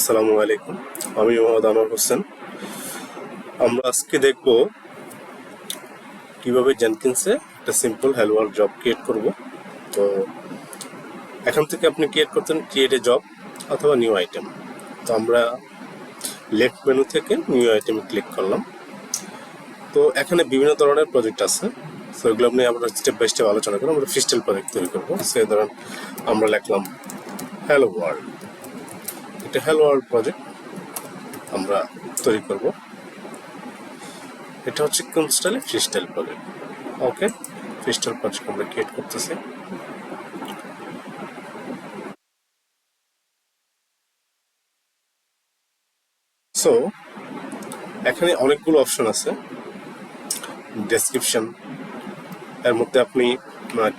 আসসালামু আলাইকুম। আমি মোহাম্মদ আনোয়ার হোসেন। আমরা আজকে দেখব কিভাবে জেনকিন্সে একটা simple hello world job create করব। তো এখান থেকে আপনি ক্রিয়েট এ জব অথবা নিউ আইটেম। তো আমরা লেফট মেনু থেকে নিউ আইটেমে ক্লিক করলাম। তো এখানে বিভিন্ন ধরনের প্রজেক্ট আছে, তো এগুলো আপনি আমরা স্টেপ বাই স্টেপ আলোচনা করবো। আমরা ফ্রিস্টাইল প্রজেক্ট তৈরি করবো। সেই ধরেন আমরা লিখলাম হ্যালো ওয়ার্ল্ড, এটা হ্যালো ওয়ার্ল্ড প্রজেক্ট আমরা তৈরি করব। এটা হচ্ছে কোন স্টাইলে? Freestyle project. Okay, freestyle project আমরা ক্রিয়েট করতেছি। সো এখানে অনেকগুলো অপশন আছে। ডেসক্রিপশন, এর মধ্যে আপনি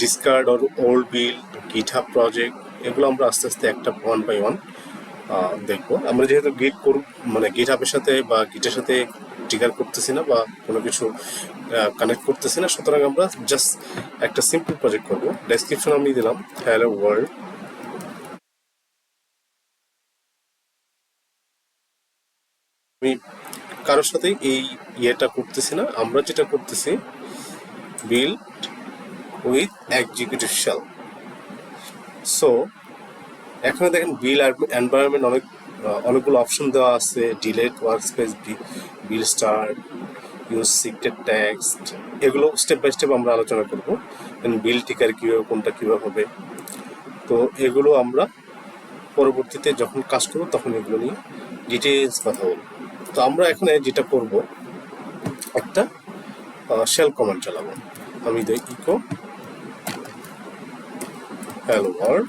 discard or old build, GitHub project, এগুলো আমরা আস্তে আস্তে একটা ওয়ান বাই ওয়ান দেখবো। আমরা যেহেতু গিটহাবের সাথে বা গিটের সাথে ট্রিগার করতেছি না বা কোনো কিছু কানেক্ট করতেছি না, সুতরাং আমরা জাস্ট একটা সিম্পল প্রজেক্ট করবো। ডেসক্রিপশন আমি দিলাম হ্যালো ওয়ার্ল্ড। আমি কারোর সাথে এই ইয়েটা করতেছি না, আমরা যেটা করতেছি build with executive shell. So এখানে দেখেন বিল এনভায়রনমেন্ট অনেকগুলো অপশন দেওয়া আছে। Delete work space, build start, use secret text, এগুলো স্টেপ বাই স্টেপ আমরা আলোচনা করবো। বিল টিকার কীভাবে, কোনটা কীভাবে হবে, তো এগুলো আমরা পরবর্তীতে যখন কাজ করবো তখন এগুলো নিয়ে ডিটেলস কথা বলবো। তো আমরা এখানে যেটা করব, একটা শেল কমান্ড চালাবো। আমি দেই echo hello world,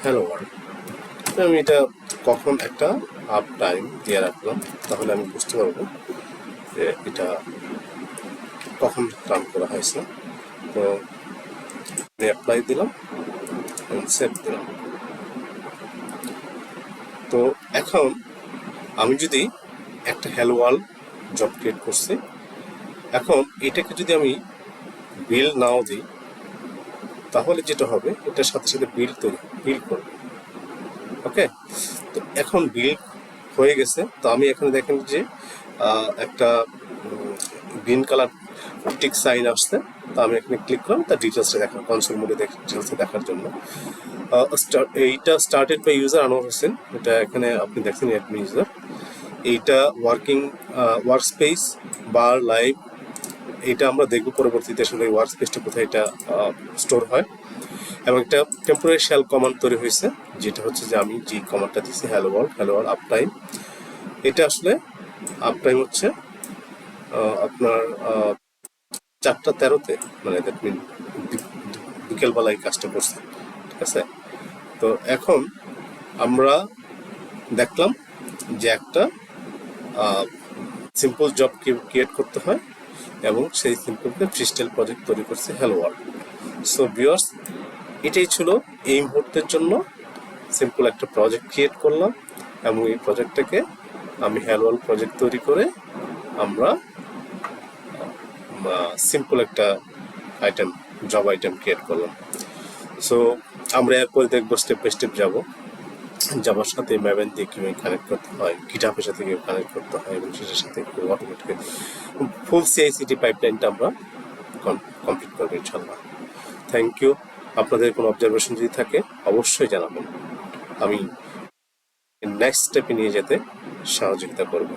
hello world. আমি এটা কখন একটা আপ টাইম দিয়ে রাখলাম, তাহলে আমি বুঝতে পারবো যে এটা কখন রান করা হয়েছে। তো অ্যাপ্লাই দিলাম, সেভ দিলাম। তো এখন আমি যদি একটা হ্যালো ওয়ার্ল্ড জব ক্রিয়েট করছি, এখন এটাকে যদি আমি বিল নাও দিই, তাহলে যেটা হবে এটার সাথে সাথে বিল করবে। ওকে, তো এখন বিল হয়ে গেছে। তো আমি এখানে দেখেন যে একটা গ্রিন কালার টিক সাইন আসছে। তো আমি এখানে ক্লিক করলাম তার ডিটেলসটা দেখার, কনসোল মোডে ডিটেলসটা দেখার জন্য। এইটা started by user Anwar Hossain, এটা এখানে আপনি দেখছেন অ্যাডমিন ইউজার। এইটা ওয়ার্ক স্পেস বার লাইভ, এটা আমরা দেখব পরবর্তীতে আসলে ওয়ার্ক স্পেসটা কোথায় এটা স্টোর হয়। এবং একটা টেম্পোরারি শেল কমান্ড তৈরি হয়েছে, যেটা হচ্ছে যে আমি যে কমান্ডটা দিচ্ছি হ্যালো ওয়ার্ল্ড আপ টাইম। এটা আসলে আপ টাইম হচ্ছে আপনার 4:13-তে, মানে দ্যাট মিন বিকেলবেলায় কাজটা করছে। ঠিক আছে, তো এখন আমরা দেখলাম যে একটা সিম্পল জব ক্রিয়েট করতে হয় এবং সেই সিম্পলকে ফ্রিস্টাইল প্রজেক্ট তৈরি করছে হ্যালো ওয়ার্ল্ড। সো ভিউয়ার্স, এটাই ছিল এই মুহূর্তের জন্য সিম্পল একটা প্রজেক্ট ক্রিয়েট করলাম এবং এই প্রজেক্টটাকে আমি হ্যালো ওয়ার্ল্ড প্রজেক্ট তৈরি করে আমরা সিম্পল একটা জব আইটেম ক্রিয়েট করলাম। সো আমরা এরপরে দেখবো স্টেপ বাই স্টেপ যাবার সাথে ম্যাভেন দিয়ে কীভাবে কানেক্ট করতে হয়, গিটহাবের সাথে কীভাবে কানেক্ট করতে হয় এবং সেটার সাথে অটোমেটিক ফুল CI/CD পাইপলাইনটা আমরা কমপ্লিট করবো ইনশাল্লাহ। Thank you. আপনাদের কোনো অবজারভেশন যদি থাকে অবশ্যই জানাবেন, আমি নেক্সট স্টেপে নিয়ে যেতে সহযোগিতা করব।